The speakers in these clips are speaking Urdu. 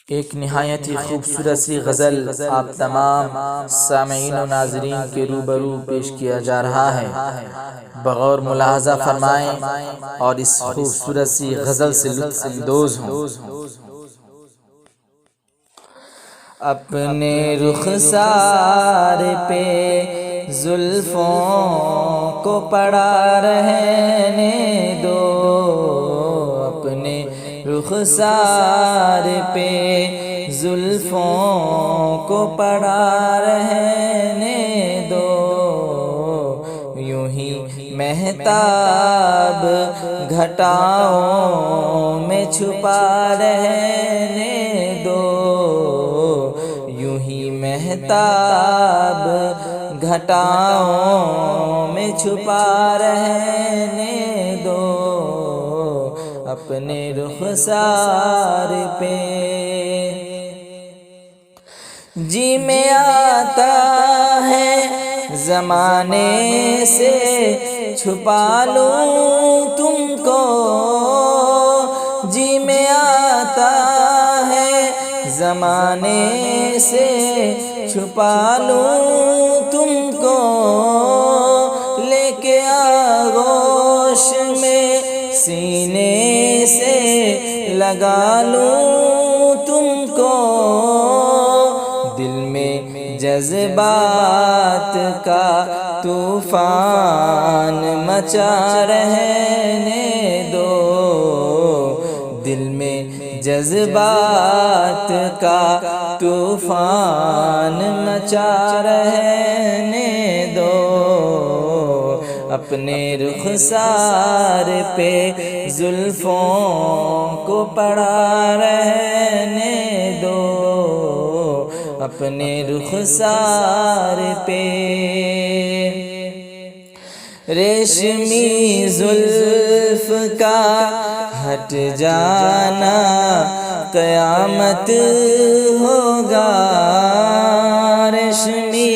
ایک نہایت ہی خوبصورت سی غزل آپ تمام سامعین و ناظرین کے روبرو پیش کیا جا رہا ہے، بغور ملاحظہ فرمائیں اور اس خوبصورت سی غزل سے لطف اندوز ہوں۔ اپنے رخسار پہ زلفوں کو پڑا رہنے دو، اپنے رخسار پہ زلفوں کو پڑا رہنے دو، یوں ہی مہتاب گھٹاؤں میں چھپا رہنے دو، یوں ہی مہتاب گھٹاؤں میں چھپا رہنے دو، اپنے رخسار پہ جی میں آتا ہے زمانے سے چھپا لوں تم کو، جی میں آتا ہے زمانے سے چھپا لوں تم کو، لے کے آغوش میں سینے سے لگا لوں تم کو، دل میں جذبات کا طوفان مچا رہنے دو، دل میں جذبات کا طوفان مچا رہنے دو، اپنے رخسار پہ زلفوں کو پڑا رہنے دو، اپنے رخسار پہ ریشمی زلف کا ہٹ جانا قیامت ہوگا، ریشمی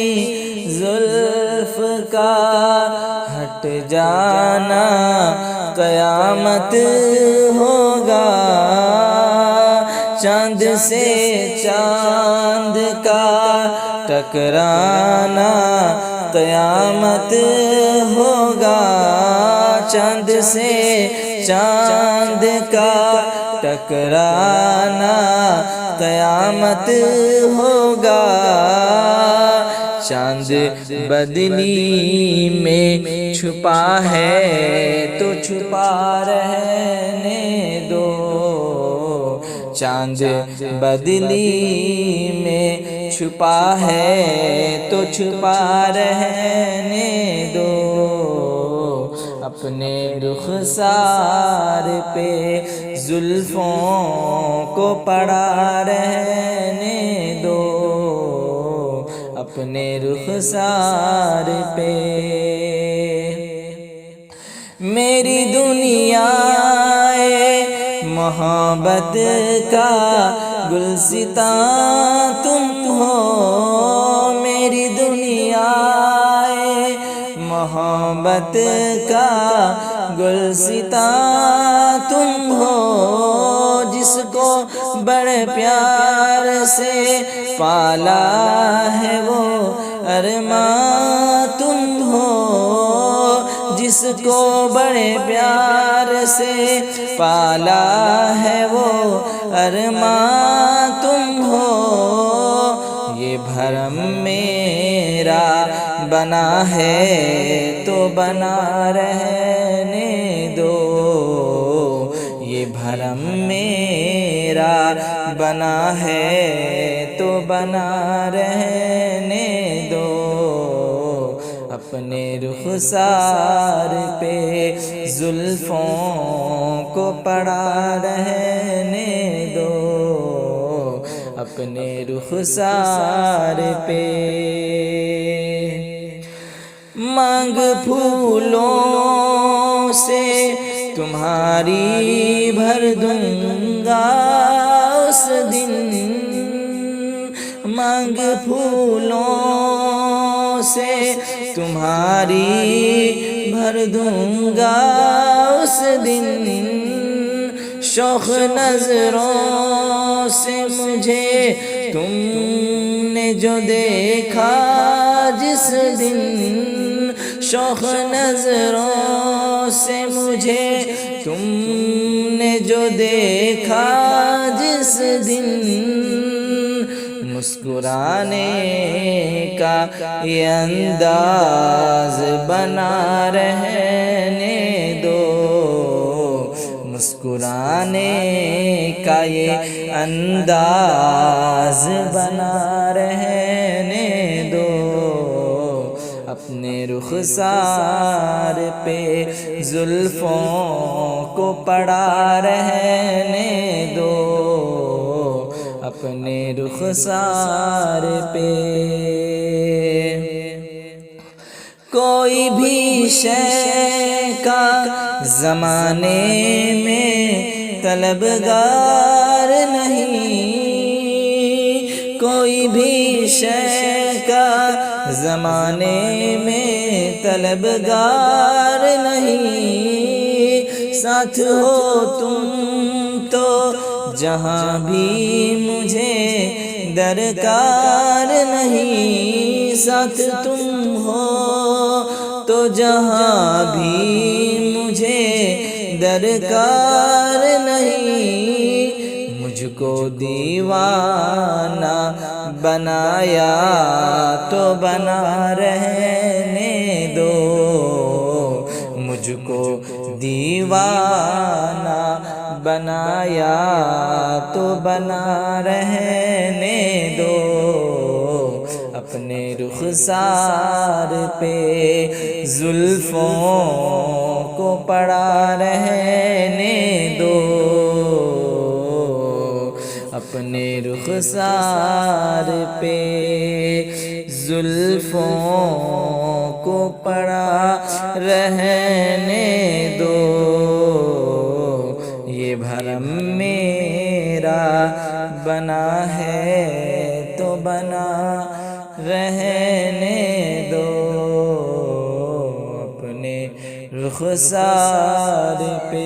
زلف کا ہٹ جانا قیامت ہوگا، چاند سے چاند کا ٹکرانا قیامت ہوگا، چاند سے چاند کا ٹکرانا قیامت ہوگا، چاند بدلی میں چھپا ہے تو چھپا رہنے دو، چاند بدلی میں چھپا ہے تو چھپا رہنے دو، اپنے رخسار پہ زلفوں کو پڑا رہنے دو، اپنے رخسار پہ میری دنیا محبت کا گلستان تم ہو، میری دنیا محبت کا گلستان تم ہو، جس کو بڑے پیار سے پالا ہے وہ ارمان تم ہو، جس کو بڑے پیار سے پالا ہے وہ ارمان تم ہو، یہ بھرم میرا بنا ہے تو بنا رہنے دو، یہ بھرم میرا بنا ہے تو بنا رہنے دو، اپنے رخسار پہ زلفوں کو پڑا رہنے دو، اپنے رخسار پہ مانگ پھولوں سے تمہاری بھر دوں گا اس دن، مانگ پھولوں سے تمہاری بھر دوں گا اس دن، شوق نظروں سے مجھے تم نے جو دیکھا جس دن، شوق نظروں سے مجھے تم نے جو دیکھا جس دن، مسکرانے کا یہ انداز بنا رہنے دو، مسکرانے کا یہ انداز بنا رہنے دو، اپنے رخسار پہ زلفوں کو پڑا رہنے دو، اپنے رخسار پہ کوئی بھی شے کا زمانے میں طلبگار نہیں، کوئی بھی شے کا زمانے میں طلبگار نہیں، ساتھ ہو تم تو جہاں بھی مجھے درکار نہیں، ساتھ تم ہو تو جہاں بھی مجھے درکار نہیں، مجھ کو دیوانہ بنایا تو بنا رہنے دو، مجھ کو دیوانہ بنایا تو بنا رہنے دو، اپنے رخسار پہ زلفوں کو پڑا رہنے دو، اپنے رخسار پہ زلفوں کو پڑا رہنے دو، یہ بھرم میرا بنا ہے تو بنا رہنے دو، اپنے رخسار پہ